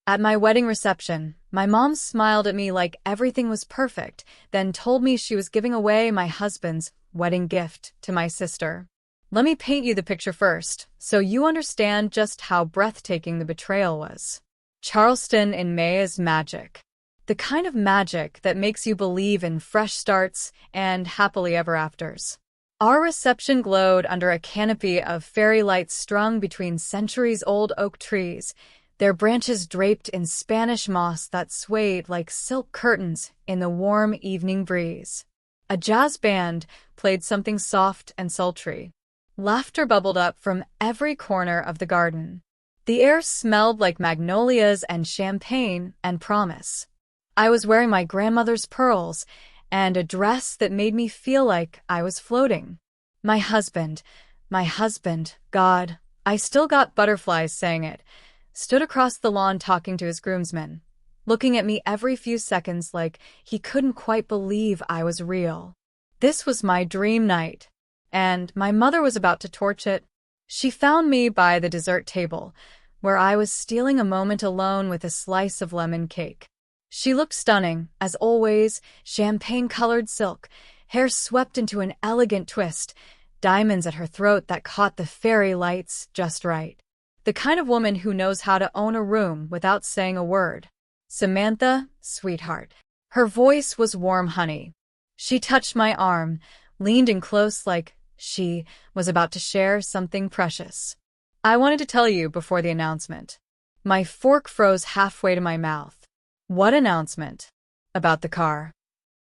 At my wedding reception, my mom smiled at me like everything was perfect, then told me she was giving away my husband's wedding gift to my sister. Let me paint you the picture first, so you understand just how breathtaking the betrayal was. Charleston in May is magic. The kind of magic that makes you believe in fresh starts and happily ever afters. Our reception glowed under a canopy of fairy lights strung between centuries-old oak trees, their branches draped in Spanish moss that swayed like silk curtains in the warm evening breeze. A jazz band played something soft and sultry. Laughter bubbled up from every corner of the garden. The air smelled like magnolias and champagne and promise. I was wearing my grandmother's pearls and a dress that made me feel like I was floating. My husband, God, I still got butterflies saying it, stood across the lawn talking to his groomsmen, looking at me every few seconds like he couldn't quite believe I was real. This was my dream night, and my mother was about to torch it. She found me by the dessert table, where I was stealing a moment alone with a slice of lemon cake. She looked stunning, as always, champagne-colored silk, hair swept into an elegant twist, diamonds at her throat that caught the fairy lights just right. The kind of woman who knows how to own a room without saying a word. Samantha, sweetheart. Her voice was warm honey. She touched my arm, leaned in close like she was about to share something precious. I wanted to tell you before the announcement. My fork froze halfway to my mouth. What announcement? About the car.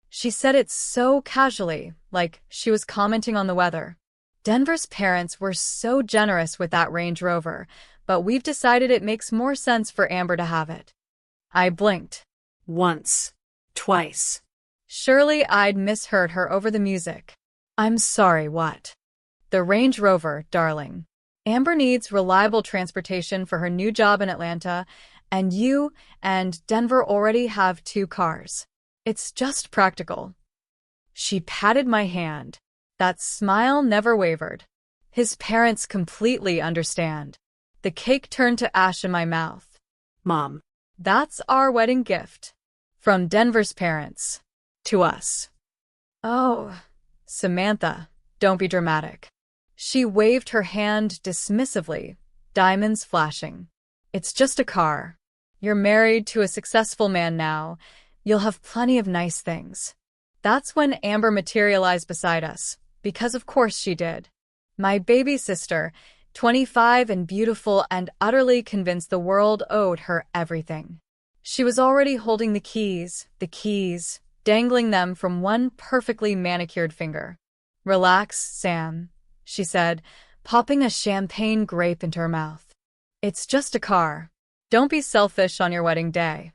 She said it so casually, like she was commenting on the weather. Denver's parents were so generous with that Range Rover, but we've decided it makes more sense for Amber to have it. I blinked. Once. Twice. Surely I'd misheard her over the music. I'm sorry, what? The Range Rover, darling. Amber needs reliable transportation for her new job in Atlanta, and you and Denver already have 2 cars. It's just practical. She patted my hand. That smile never wavered. His parents completely understand. The cake turned to ash in my mouth. Mom, that's our wedding gift. From Denver's parents. To us. Oh, Samantha, don't be dramatic. She waved her hand dismissively, diamonds flashing. It's just a car. You're married to a successful man now. You'll have plenty of nice things. That's when Amber materialized beside us, because of course she did. My baby sister, 25 and beautiful and utterly convinced the world owed her everything. She was already holding the keys, dangling them from one perfectly manicured finger. Relax, Sam, she said, popping a champagne grape into her mouth. It's just a car. Don't be selfish on your wedding day.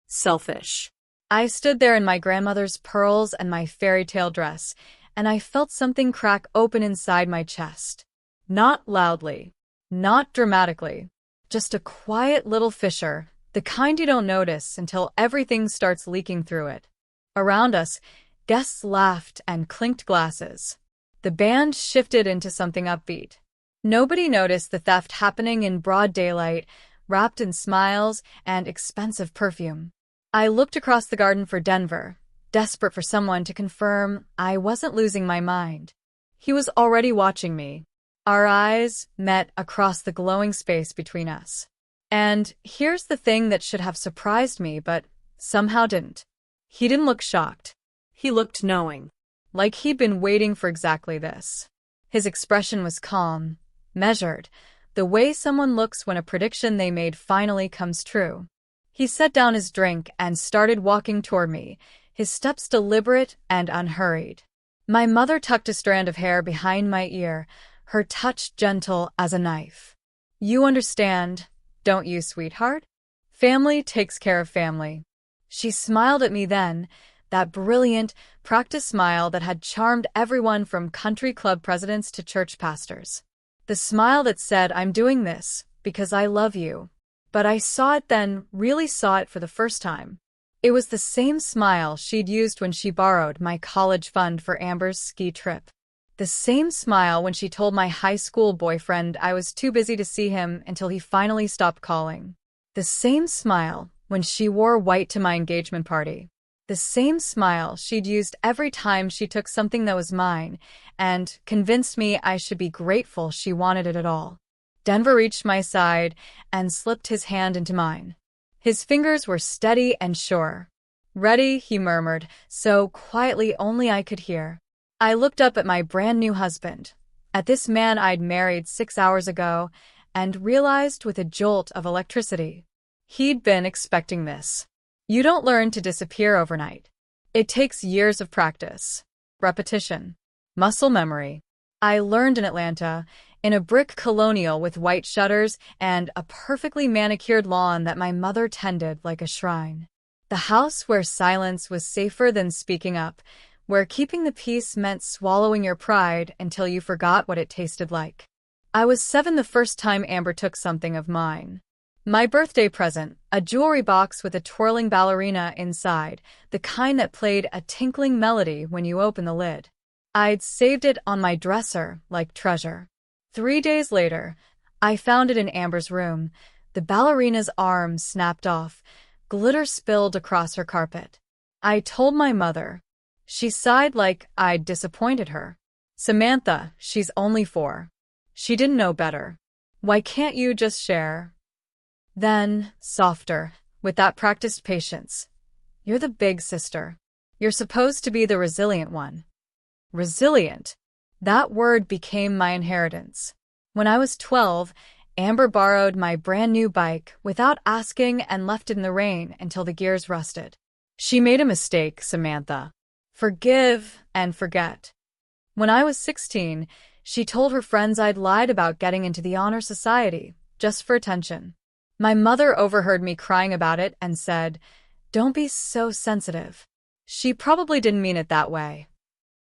Selfish. I stood there in my grandmother's pearls and my fairy tale dress, and I felt something crack open inside my chest. Not loudly, not dramatically, just a quiet little fissure, the kind you don't notice until everything starts leaking through it. Around us, guests laughed and clinked glasses. The band shifted into something upbeat. Nobody noticed the theft happening in broad daylight, wrapped in smiles and expensive perfume. I looked across the garden for Denver, desperate for someone to confirm I wasn't losing my mind. He was already watching me. Our eyes met across the glowing space between us. And here's the thing that should have surprised me, but somehow didn't. He didn't look shocked. He looked knowing, like he'd been waiting for exactly this. His expression was calm, measured, the way someone looks when a prediction they made finally comes true. He set down his drink and started walking toward me, his steps deliberate and unhurried. My mother tucked a strand of hair behind my ear, her touch gentle as a knife. You understand, don't you, sweetheart? Family takes care of family. She smiled at me then, that brilliant, practiced smile that had charmed everyone from country club presidents to church pastors. The smile that said, I'm doing this because I love you. But I saw it then, really saw it for the first time. It was the same smile she'd used when she borrowed my college fund for Amber's ski trip. The same smile when she told my high school boyfriend I was too busy to see him until he finally stopped calling. The same smile when she wore white to my engagement party. The same smile she'd used every time she took something that was mine and convinced me I should be grateful she wanted it at all. Denver reached my side and slipped his hand into mine. His fingers were steady and sure. "Ready," he murmured, so quietly only I could hear. I looked up at my brand new husband, at this man I'd married 6 hours ago, and realized with a jolt of electricity. He'd been expecting this. You don't learn to disappear overnight. It takes years of practice, repetition, muscle memory. I learned in Atlanta, in a brick colonial with white shutters and a perfectly manicured lawn that my mother tended like a shrine. The house where silence was safer than speaking up, where keeping the peace meant swallowing your pride until you forgot what it tasted like. I was 7 the first time Amber took something of mine. My birthday present, a jewelry box with a twirling ballerina inside, the kind that played a tinkling melody when you open the lid. I'd saved it on my dresser like treasure. 3 days later, I found it in Amber's room. The ballerina's arm snapped off, glitter spilled across her carpet. I told my mother. She sighed like I'd disappointed her. "Samantha, she's only 4. She didn't know better. Why can't you just share?" Then, softer, with that practiced patience. "You're the big sister. You're supposed to be the resilient one." Resilient. That word became my inheritance. When I was 12, Amber borrowed my brand new bike without asking and left it in the rain until the gears rusted. She made a mistake, Samantha. Forgive and forget. When I was 16, she told her friends I'd lied about getting into the honor society, just for attention. My mother overheard me crying about it and said, "Don't be so sensitive." She probably didn't mean it that way.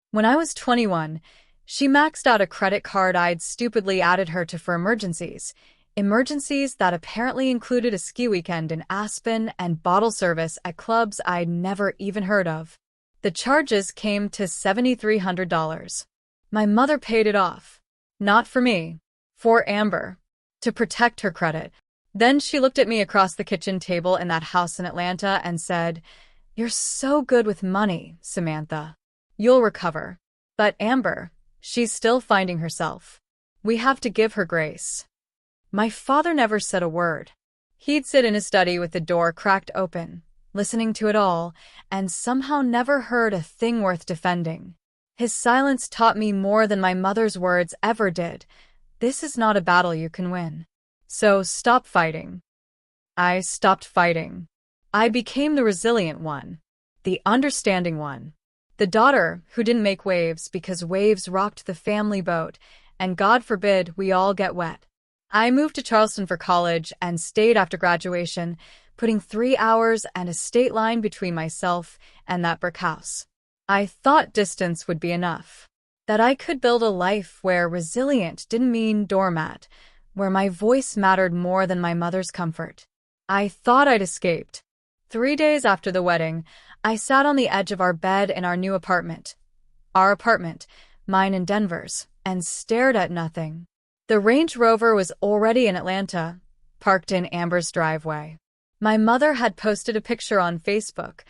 When I was 21, she maxed out a credit card I'd stupidly added her to for emergencies. Emergencies that apparently included a ski weekend in Aspen and bottle service at clubs I'd never even heard of. The charges came to $7,300. My mother paid it off. Not for me. For Amber. To protect her credit. Then she looked at me across the kitchen table in that house in Atlanta and said, "You're so good with money, Samantha. You'll recover." But Amber, she's still finding herself. We have to give her grace. My father never said a word. He'd sit in his study with the door cracked open, listening to it all, and somehow never heard a thing worth defending. His silence taught me more than my mother's words ever did. This is not a battle you can win. So stop fighting. I stopped fighting. I became the resilient one, the understanding one, the daughter who didn't make waves because waves rocked the family boat, and God forbid we all get wet. I moved to Charleston for college and stayed after graduation, putting 3 hours and a state line between myself and that brick house. I thought distance would be enough, that I could build a life where resilient didn't mean doormat, where my voice mattered more than my mother's comfort. I thought I'd escaped. 3 days after the wedding, I sat on the edge of our bed in our new apartment. Our apartment, mine and Denver's, and stared at nothing. The Range Rover was already in Atlanta, parked in Amber's driveway. My mother had posted a picture on Facebook,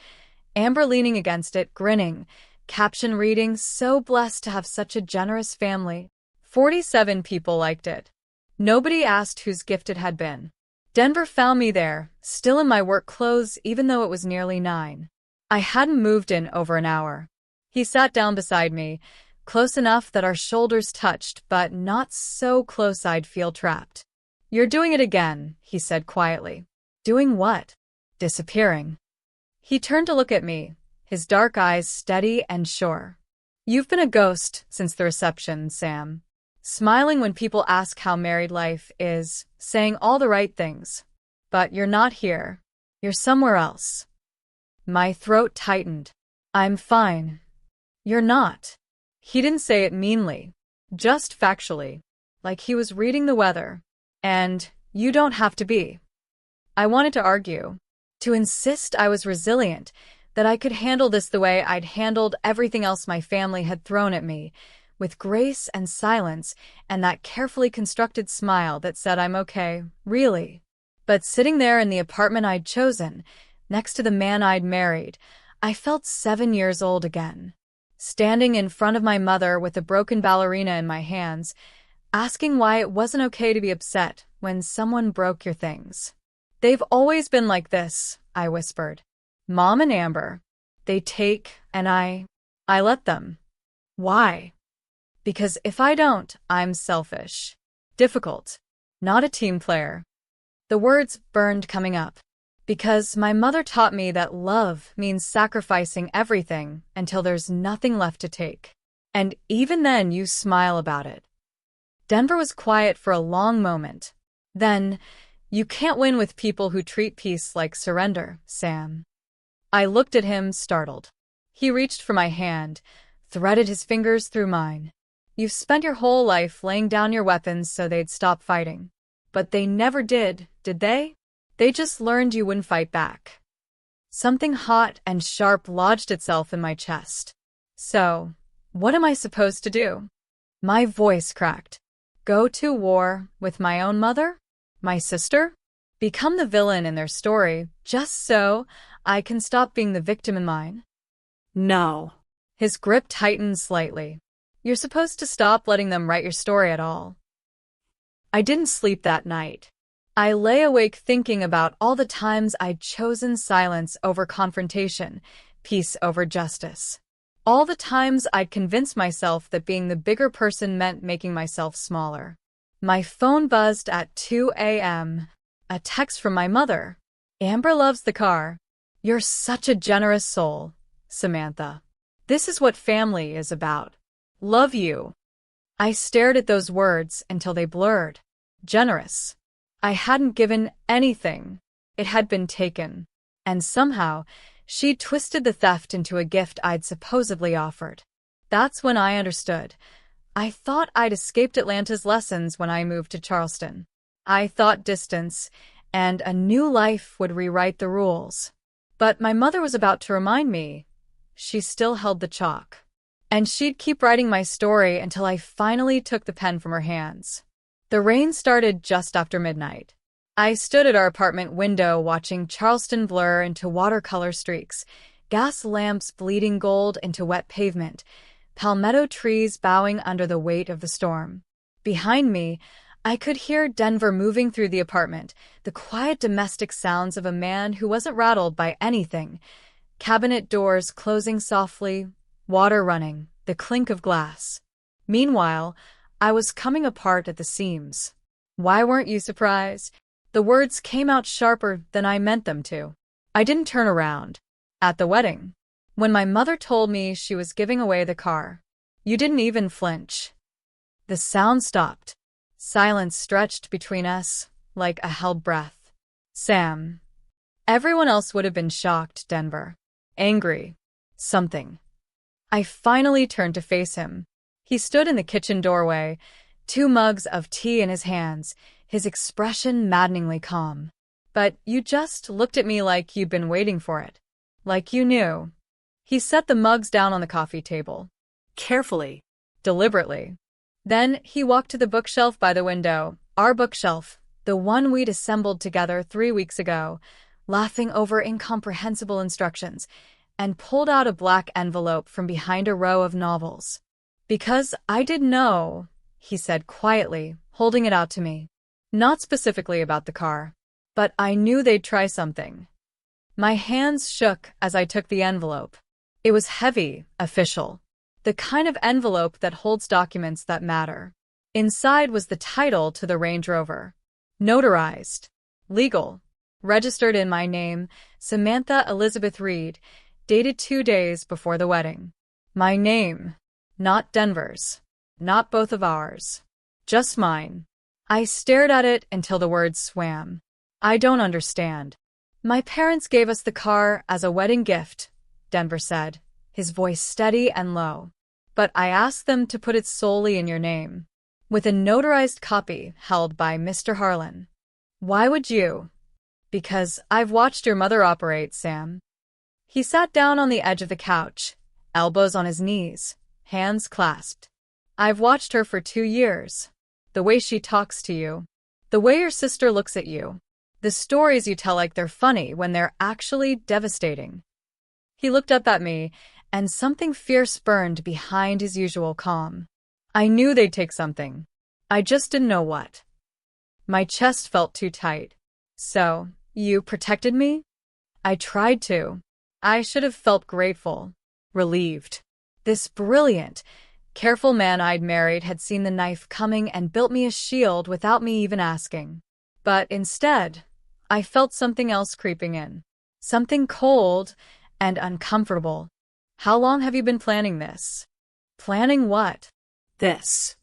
Amber leaning against it, grinning, caption reading, "So blessed to have such a generous family." 47 people liked it. Nobody asked whose gift it had been. Denver found me there, still in my work clothes even though it was nearly 9. I hadn't moved in over an hour. He sat down beside me, close enough that our shoulders touched, but not so close I'd feel trapped. "You're doing it again," he said quietly. "Doing what?" "Disappearing." He turned to look at me, his dark eyes steady and sure. "You've been a ghost since the reception, Sam. Smiling when people ask how married life is, saying all the right things. But you're not here. You're somewhere else." My throat tightened. "I'm fine." "You're not." He didn't say it meanly, just factually, like he was reading the weather. "And you don't have to be." I wanted to argue, to insist I was resilient, that I could handle this the way I'd handled everything else my family had thrown at me, with grace and silence and that carefully constructed smile that said I'm okay, really. But sitting there in the apartment I'd chosen, next to the man I'd married, I felt 7 years old again. Standing in front of my mother with a broken ballerina in my hands, asking why it wasn't okay to be upset when someone broke your things. "They've always been like this," I whispered. "Mom and Amber. They take, and I let them." "Why?" "Because if I don't, I'm selfish. Difficult. Not a team player." The words burned coming up. Because my mother taught me that love means sacrificing everything until there's nothing left to take. And even then you smile about it. Denver was quiet for a long moment. Then, "You can't win with people who treat peace like surrender, Sam." I looked at him, startled. He reached for my hand, threaded his fingers through mine. "You've spent your whole life laying down your weapons so they'd stop fighting. But they never did they? They just learned you wouldn't fight back." Something hot and sharp lodged itself in my chest. "So, what am I supposed to do?" My voice cracked. "Go to war with my own mother? My sister? Become the villain in their story, just so I can stop being the victim in mine?" "No." His grip tightened slightly. "You're supposed to stop letting them write your story at all." I didn't sleep that night. I lay awake thinking about all the times I'd chosen silence over confrontation, peace over justice. All the times I'd convinced myself that being the bigger person meant making myself smaller. My phone buzzed at 2 a.m. A text from my mother. "Amber loves the car. You're such a generous soul, Samantha. This is what family is about. Love you." I stared at those words until they blurred. Generous. I hadn't given anything. It had been taken. And somehow, she'd twisted the theft into a gift I'd supposedly offered. That's when I understood. I thought I'd escaped Atlanta's lessons when I moved to Charleston. I thought distance and a new life would rewrite the rules. But my mother was about to remind me. She still held the chalk. And she'd keep writing my story until I finally took the pen from her hands. The rain started just after midnight. I stood at our apartment window watching Charleston blur into watercolor streaks, gas lamps bleeding gold into wet pavement, palmetto trees bowing under the weight of the storm. Behind me, I could hear Denver moving through the apartment, the quiet domestic sounds of a man who wasn't rattled by anything. Cabinet doors closing softly, water running, the clink of glass. Meanwhile, I was coming apart at the seams. "Why weren't you surprised?" The words came out sharper than I meant them to. I didn't turn around. "At the wedding. When my mother told me she was giving away the car. You didn't even flinch." The sound stopped. Silence stretched between us, like a held breath. "Sam." Everyone else would have been shocked, Denver. Angry. Something. I finally turned to face him. He stood in the kitchen doorway, 2 mugs of tea in his hands, his expression maddeningly calm. "But you just looked at me like you'd been waiting for it. Like you knew." He set the mugs down on the coffee table. Carefully. Deliberately. Then he walked to the bookshelf by the window, our bookshelf, the one we'd assembled together 3 weeks ago, laughing over incomprehensible instructions, and pulled out a black envelope from behind a row of novels. "Because I didn't know," he said quietly, holding it out to me. "Not specifically about the car, but I knew they'd try something." My hands shook as I took the envelope. It was heavy, official. The kind of envelope that holds documents that matter. Inside was the title to the Range Rover. Notarized. Legal. Registered in my name, Samantha Elizabeth Reed, dated 2 days before the wedding. My name. Not Denver's. Not both of ours. Just mine. I stared at it until the words swam. "I don't understand." "My parents gave us the car as a wedding gift," Denver said, his voice steady and low. "But I asked them to put it solely in your name, with a notarized copy held by Mr. Harlan." "Why would you?" "Because I've watched your mother operate, Sam." He sat down on the edge of the couch, elbows on his knees, hands clasped. "I've watched her for 2 years. The way she talks to you. The way your sister looks at you. The stories you tell like they're funny when they're actually devastating. He looked up at me, and something fierce burned behind his usual calm. I knew they'd take something. I just didn't know what. My chest felt too tight. So, you protected me? I tried to. I should have felt grateful, relieved. This brilliant, careful man I'd married had seen the knife coming and built me a shield without me even asking. But instead, I felt something else creeping in. Something cold and uncomfortable. How long have you been planning this? Planning what? This.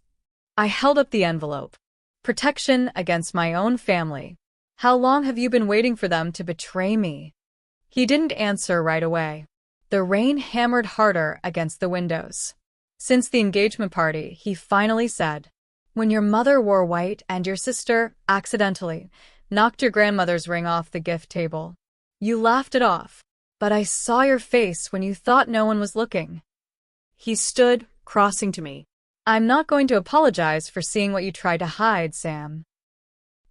I held up the envelope. Protection against my own family. How long have you been waiting for them to betray me? He didn't answer right away. The rain hammered harder against the windows. Since the engagement party, he finally said, "When your mother wore white and your sister, accidentally, knocked your grandmother's ring off the gift table. You laughed it off, but I saw your face when you thought no one was looking." He stood, crossing to me. "I'm not going to apologize for seeing what you tried to hide, Sam."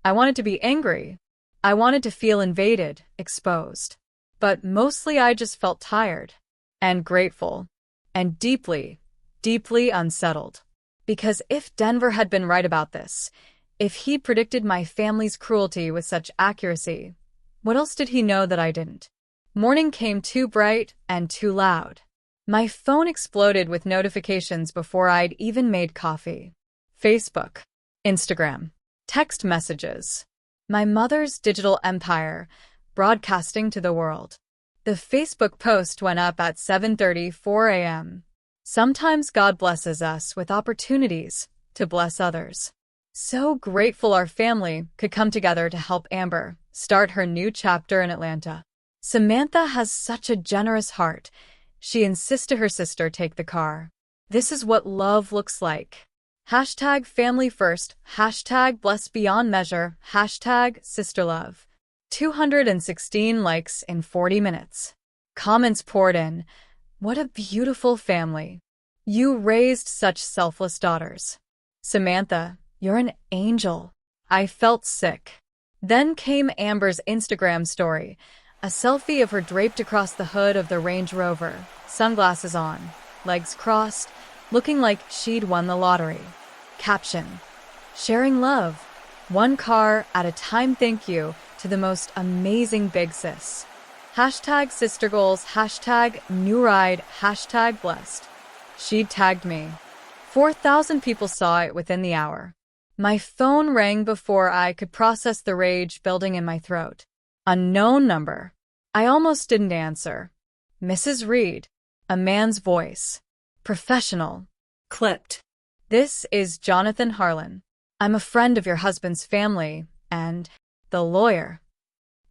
I wanted to be angry. I wanted to feel invaded, exposed. But mostly I just felt tired and grateful and deeply, deeply unsettled. Because if Denver had been right about this, if he predicted my family's cruelty with such accuracy, what else did he know that I didn't? Morning came too bright and too loud. My phone exploded with notifications before I'd even made coffee. Facebook, Instagram, text messages. My mother's digital empire, broadcasting to the world. The Facebook post went up at 7:34 a.m. Sometimes God blesses us with opportunities to bless others. So grateful our family could come together to help Amber start her new chapter in Atlanta. Samantha has such a generous heart. She insists to her sister take the car. This is what love looks like. Hashtag family first, hashtag blessed beyond measure, hashtag sisterlove. 216 likes in 40 minutes. Comments poured in. What a beautiful family. You raised such selfless daughters. Samantha, you're an angel. I felt sick. Then came Amber's Instagram story. A selfie of her draped across the hood of the Range Rover, sunglasses on, legs crossed, looking like she'd won the lottery. Caption: sharing love. One car at a time. Thank you to the most amazing big sis. Hashtag sister goals, hashtag new ride, hashtag blessed. She'd tagged me. 4,000 people saw it within the hour. My phone rang before I could process the rage building in my throat. Unknown number. I almost didn't answer. Mrs. Reed. A man's voice. Professional. Clipped. This is Jonathan Harlan. I'm a friend of your husband's family, and the lawyer.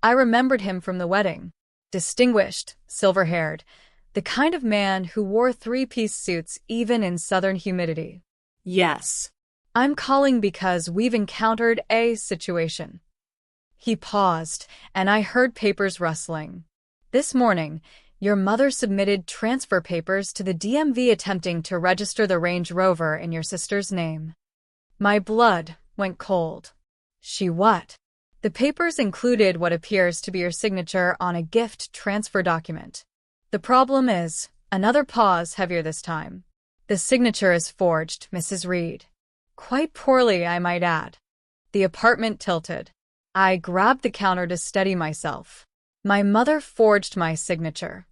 I remembered him from the wedding. Distinguished, silver-haired, the kind of man who wore three-piece suits even in southern humidity. Yes. I'm calling because we've encountered a situation. He paused, and I heard papers rustling. This morning, your mother submitted transfer papers to the DMV attempting to register the Range Rover in your sister's name. My blood went cold. She what? The papers included what appears to be your signature on a gift transfer document. The problem is, another pause heavier this time. The signature is forged, Mrs. Reed. Quite poorly, I might add. The apartment tilted. I grabbed the counter to steady myself. My mother forged my signature.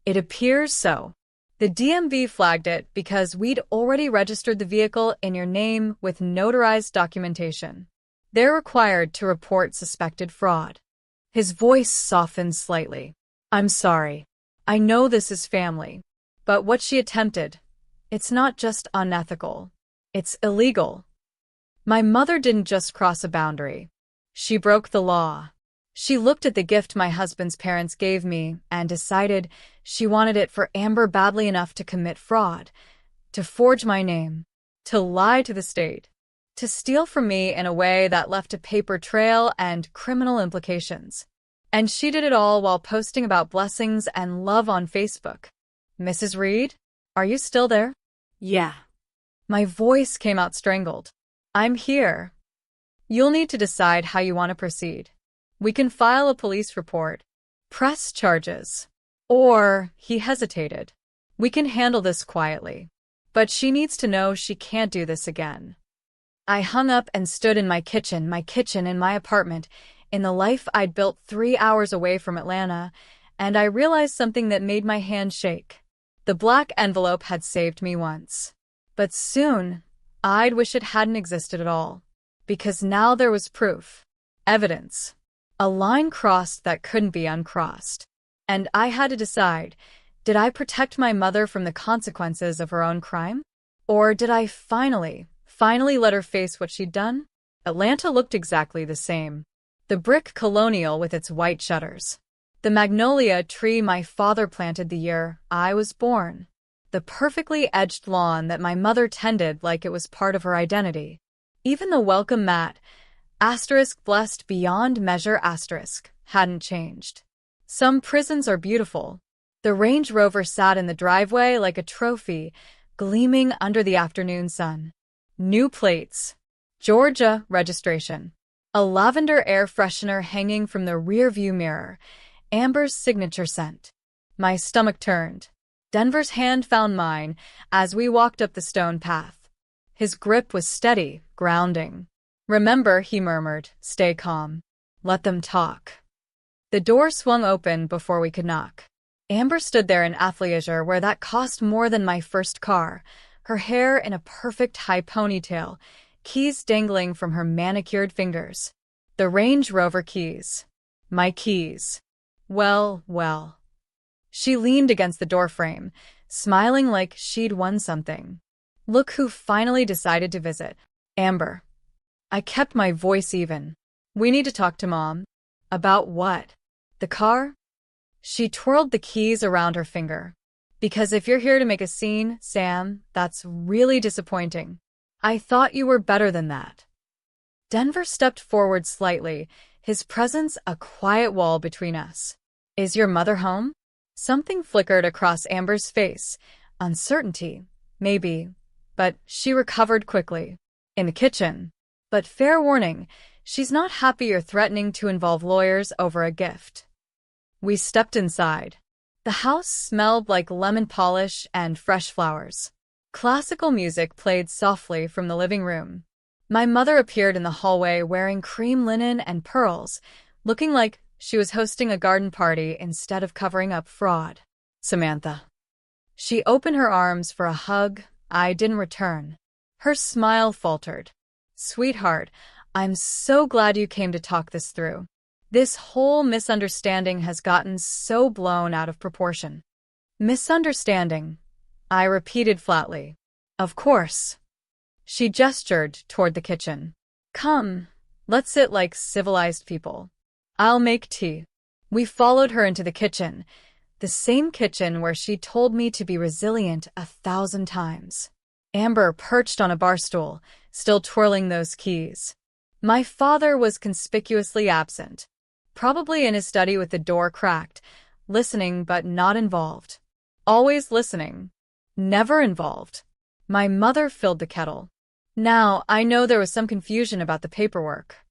It appears so. The DMV flagged it because we'd already registered the vehicle in your name with notarized documentation. They're required to report suspected fraud. His voice softened slightly. I'm sorry. I know this is family. But what she attempted, it's not just unethical. It's illegal. My mother didn't just cross a boundary. She broke the law. She looked at the gift my husband's parents gave me and decided she wanted it for Amber badly enough to commit fraud, to forge my name, to lie to the state, to steal from me in a way that left a paper trail and criminal implications. And she did it all while posting about blessings and love on Facebook. Mrs. Reed, are you still there? Yeah. My voice came out strangled. I'm here. You'll need to decide how you want to proceed. We can file a police report, press charges. Or, he hesitated. We can handle this quietly. But she needs to know she can't do this again. I hung up and stood in my kitchen in my apartment, in the life I'd built 3 hours away from Atlanta, and I realized something that made my hand shake. The black envelope had saved me once. But soon, I'd wish it hadn't existed at all. Because now there was proof. Evidence. A line crossed that couldn't be uncrossed. And I had to decide, did I protect my mother from the consequences of her own crime? Or did I finally let her face what she'd done? Atlanta looked exactly the same. The brick colonial with its white shutters. The magnolia tree my father planted the year I was born. The perfectly edged lawn that my mother tended like it was part of her identity. Even the welcome mat, blessed beyond measure, hadn't changed. Some prisons are beautiful. The Range Rover sat in the driveway like a trophy, gleaming under the afternoon sun. New plates. Georgia registration. A lavender air freshener hanging from the rearview mirror. Amber's signature scent. My stomach turned. Denver's hand found mine as we walked up the stone path. His grip was steady, grounding. "Remember," he murmured, "stay calm. Let them talk." The door swung open before we could knock. Amber stood there in athleisure where that cost more than my first car, her hair in a perfect high ponytail, keys dangling from her manicured fingers. The Range Rover keys. My keys. Well. She leaned against the doorframe, smiling like she'd won something. "Look who finally decided to visit. Amber." I kept my voice even. "We need to talk to Mom." "About what? The car?" She twirled the keys around her finger. "Because if you're here to make a scene, Sam, that's really disappointing. I thought you were better than that." Denver stepped forward slightly, his presence a quiet wall between us. "Is your mother home?" Something flickered across Amber's face. Uncertainty, maybe, but she recovered quickly. "In the kitchen. But fair warning, she's not happy or threatening to involve lawyers over a gift." We stepped inside. The house smelled like lemon polish and fresh flowers. Classical music played softly from the living room. My mother appeared in the hallway wearing cream linen and pearls, looking like she was hosting a garden party instead of covering up fraud. "Samantha." She opened her arms for a hug. I didn't return. Her smile faltered. "Sweetheart, I'm so glad you came to talk this through. This whole misunderstanding has gotten so blown out of proportion." "Misunderstanding," I repeated flatly. "Of course." She gestured toward the kitchen. "Come, let's sit like civilized people. I'll make tea." We followed her into the kitchen, the same kitchen where she told me to be resilient 1,000 times. Amber perched on a bar stool, still twirling those keys. My father was conspicuously absent, probably in his study with the door cracked, listening but not involved. Always listening, never involved. My mother filled the kettle. "Now, I know there was some confusion about the paperwork."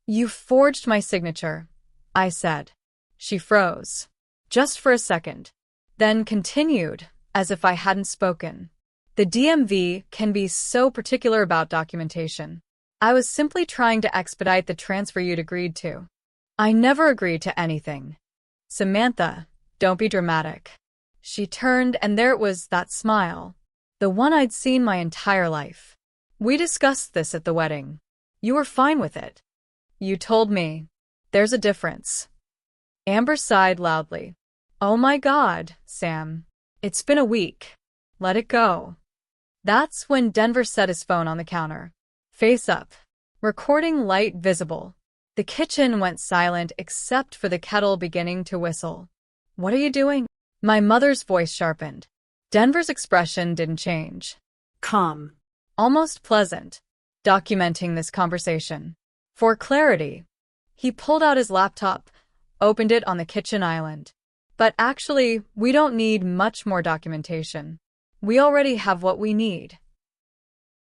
"You forged my signature," I said. She froze. Just for a second. Then continued, as if I hadn't spoken. "The DMV can be so particular about documentation. I was simply trying to expedite the transfer you'd agreed to." "I never agreed to anything." "Samantha, don't be dramatic." She turned, and there it was, that smile. The one I'd seen my entire life. "We discussed this at the wedding. You were fine with it. You told me. There's a difference." Amber sighed loudly. "Oh my God, Sam. It's been a week. Let it go." That's when Denver set his phone on the counter. Face up. Recording light visible. The kitchen went silent except for the kettle beginning to whistle. "What are you doing?" My mother's voice sharpened. Denver's expression didn't change. "Calm. Almost pleasant. Documenting this conversation. For clarity. He pulled out his laptop, opened it on the kitchen island. "But actually, we don't need much more documentation. We already have what we need."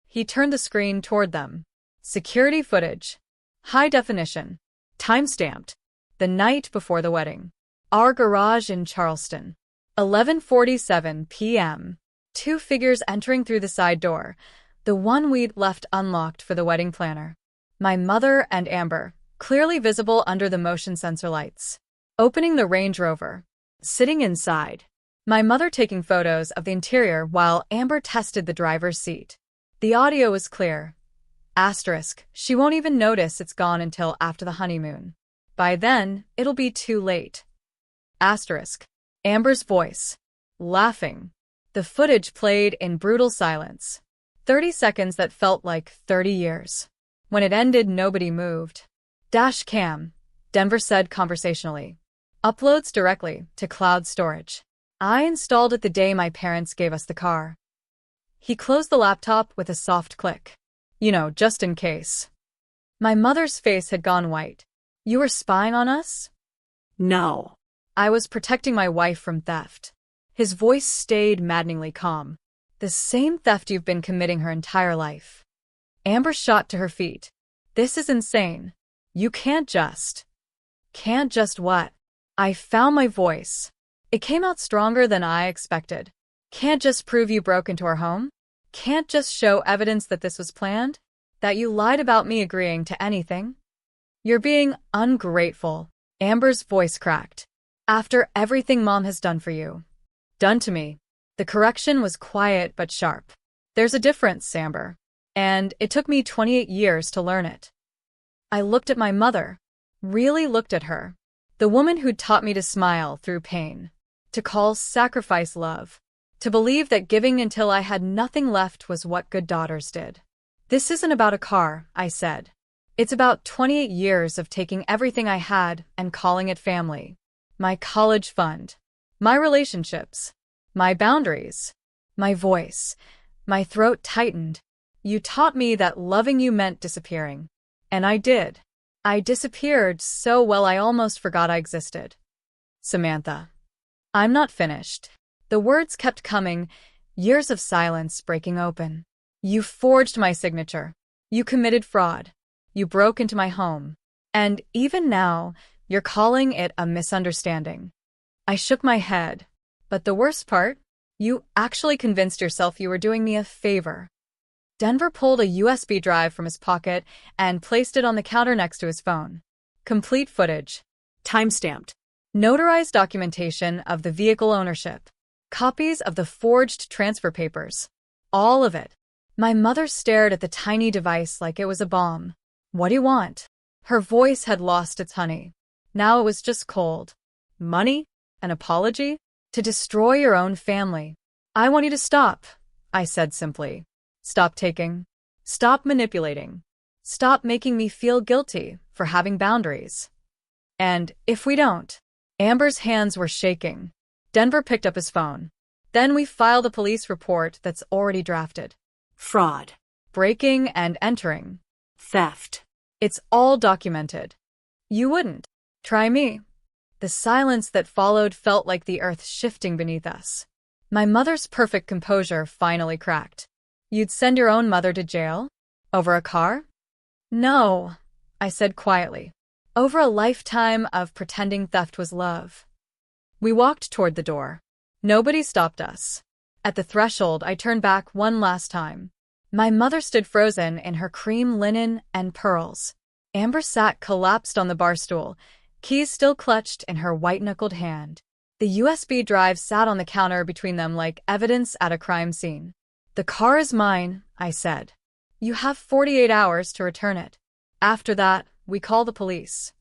He turned the screen toward them. Security footage. High definition. Timestamped. The night before the wedding. Our garage in Charleston. 11:47 p.m. Two figures entering through the side door, the one we'd left unlocked for the wedding planner. My mother and Amber, clearly visible under the motion sensor lights. Opening the Range Rover. Sitting inside. My mother taking photos of the interior while Amber tested the driver's seat. The audio was clear. Asterisk, she won't even notice it's gone until after the honeymoon. By then, it'll be too late. Asterisk. Amber's voice. Laughing. The footage played in brutal silence. 30 seconds that felt like 30 years. When it ended, nobody moved. Dash cam, Denver said conversationally. Uploads directly to cloud storage. I installed it the day my parents gave us the car. He closed the laptop with a soft click. You know, just in case. My mother's face had gone white. You were spying on us? No. I was protecting my wife from theft. His voice stayed maddeningly calm. The same theft you've been committing her entire life. Amber shot to her feet. This is insane. You can't just. Can't just what? I found my voice. It came out stronger than I expected. Can't just prove you broke into our home? Can't just show evidence that this was planned? That you lied about me agreeing to anything? You're being ungrateful. Amber's voice cracked. After everything Mom has done for you. Done to me. The correction was quiet but sharp. There's a difference, Amber. And it took me 28 years to learn it. I looked at my mother. Really looked at her. The woman who'd taught me to smile through pain. To call sacrifice love. To believe that giving until I had nothing left was what good daughters did. This isn't about a car, I said. It's about 28 years of taking everything I had and calling it family. My college fund. My relationships. My boundaries. My voice. My throat tightened. You taught me that loving you meant disappearing. And I did. I disappeared so well I almost forgot I existed. Samantha. I'm not finished. The words kept coming, years of silence breaking open. You forged my signature. You committed fraud. You broke into my home. And even now, you're calling it a misunderstanding. I shook my head. But the worst part? You actually convinced yourself you were doing me a favor. Denver pulled a USB drive from his pocket and placed it on the counter next to his phone. Complete footage. Timestamped. Notarized documentation of the vehicle ownership. Copies of the forged transfer papers. All of it. My mother stared at the tiny device like it was a bomb. What do you want? Her voice had lost its honey. Now it was just cold. Money? An apology? To destroy your own family. I want you to stop, I said simply. Stop taking. Stop manipulating. Stop making me feel guilty for having boundaries. And if we don't, Amber's hands were shaking. Denver picked up his phone. Then we filed a police report that's already drafted. Fraud. Breaking and entering. Theft. It's all documented. You wouldn't. Try me. The silence that followed felt like the earth shifting beneath us. My mother's perfect composure finally cracked. You'd send your own mother to jail? Over a car? No, I said quietly. Over a lifetime of pretending theft was love. We walked toward the door. Nobody stopped us. At the threshold, I turned back one last time. My mother stood frozen in her cream linen and pearls. Amber sat collapsed on the bar stool, keys still clutched in her white-knuckled hand. The USB drive sat on the counter between them like evidence at a crime scene. The car is mine, I said. You have 48 hours to return it. After that, we call the police.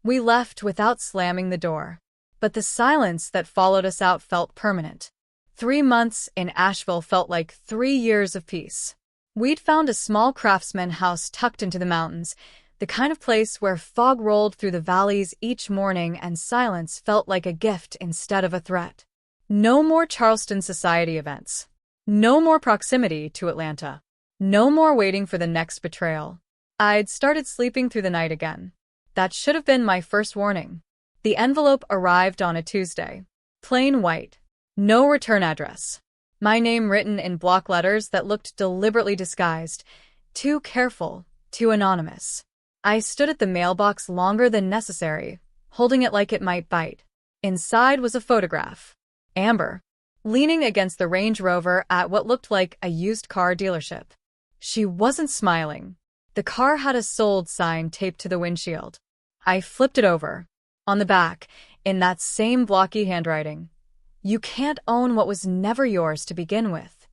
We left without slamming the door. But the silence that followed us out felt permanent. 3 months in Asheville felt like 3 years of peace. We'd found a small craftsman house tucked into the mountains, the kind of place where fog rolled through the valleys each morning and silence felt like a gift instead of a threat. No more Charleston society events. No more proximity to Atlanta. No more waiting for the next betrayal. I'd started sleeping through the night again. That should have been my first warning. The envelope arrived on a Tuesday. Plain white. No return address. My name written in block letters that looked deliberately disguised. Too careful. Too anonymous. I stood at the mailbox longer than necessary, holding it like it might bite. Inside was a photograph. Amber, leaning against the Range Rover at what looked like a used car dealership. She wasn't smiling. The car had a sold sign taped to the windshield. I flipped it over. On the back, in that same blocky handwriting, "You can't own what was never yours to begin with."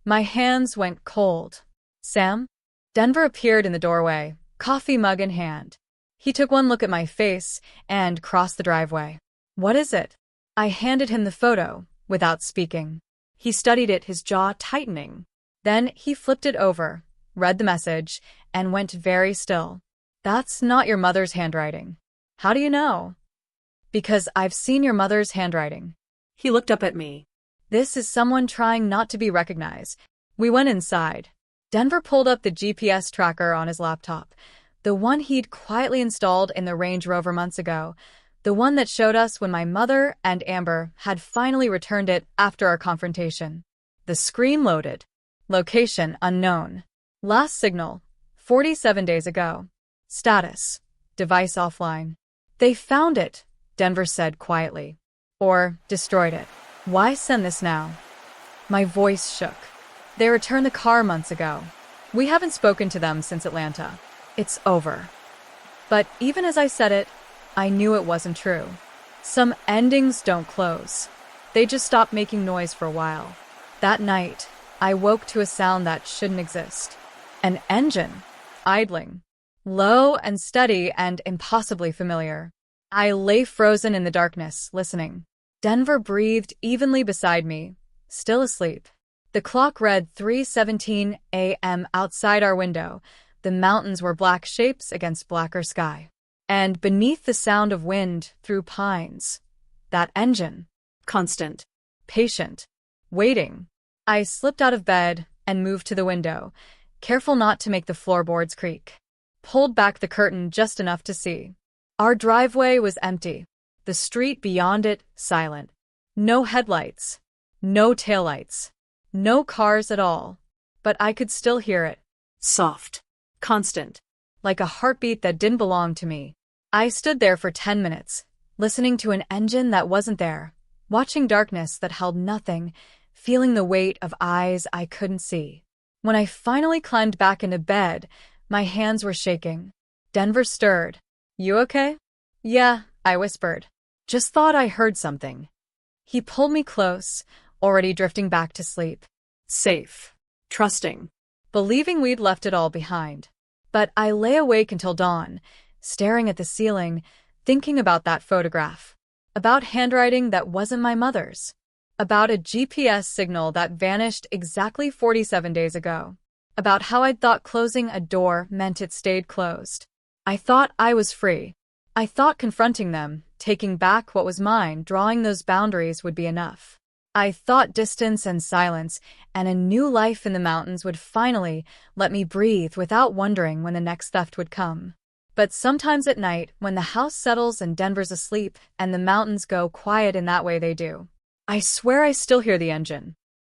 My hands went cold. "Sam?" Denver appeared in the doorway, coffee mug in hand. He took one look at my face and crossed the driveway. "What is it?" I handed him the photo, without speaking. He studied it, his jaw tightening. Then he flipped it over, read the message, and went very still. "That's not your mother's handwriting." "How do you know?" "Because I've seen your mother's handwriting." He looked up at me. "This is someone trying not to be recognized." We went inside. Denver pulled up the GPS tracker on his laptop, the one he'd quietly installed in the Range Rover months ago, the one that showed us when my mother and Amber had finally returned it after our confrontation. The screen loaded. Location unknown. Last signal, 47 days ago. Status, device offline. "They found it," Denver said quietly. "Or destroyed it. Why send this now?" My voice shook. "They returned the car months ago. We haven't spoken to them since Atlanta. It's over." But even as I said it, I knew it wasn't true. Some endings don't close. They just stop making noise for a while. That night, I woke to a sound that shouldn't exist. An engine, idling. Low and steady and impossibly familiar. I lay frozen in the darkness, listening. Denver breathed evenly beside me, still asleep. The clock read 3:17 a.m. outside our window. The mountains were black shapes against blacker sky. And beneath the sound of wind through pines, that engine. Constant. Patient. Waiting. I slipped out of bed and moved to the window, careful not to make the floorboards creak. Pulled back the curtain just enough to see. Our driveway was empty. The street beyond it silent. No headlights. No taillights. No cars at all. But I could still hear it. Soft. Constant. Like a heartbeat that didn't belong to me. I stood there for 10 minutes, listening to an engine that wasn't there, watching darkness that held nothing, feeling the weight of eyes I couldn't see. When I finally climbed back into bed, my hands were shaking. Denver stirred. "You okay?" "Yeah," I whispered. "Just thought I heard something." He pulled me close, already drifting back to sleep. Safe. Trusting. Believing we'd left it all behind. But I lay awake until dawn, staring at the ceiling, thinking about that photograph. About handwriting that wasn't my mother's. About a GPS signal that vanished exactly 47 days ago. About how I'd thought closing a door meant it stayed closed. I thought I was free. I thought confronting them, taking back what was mine, drawing those boundaries would be enough. I thought distance and silence and a new life in the mountains would finally let me breathe without wondering when the next theft would come. But sometimes at night, when the house settles and Denver's asleep and the mountains go quiet in that way they do, I swear I still hear the engine.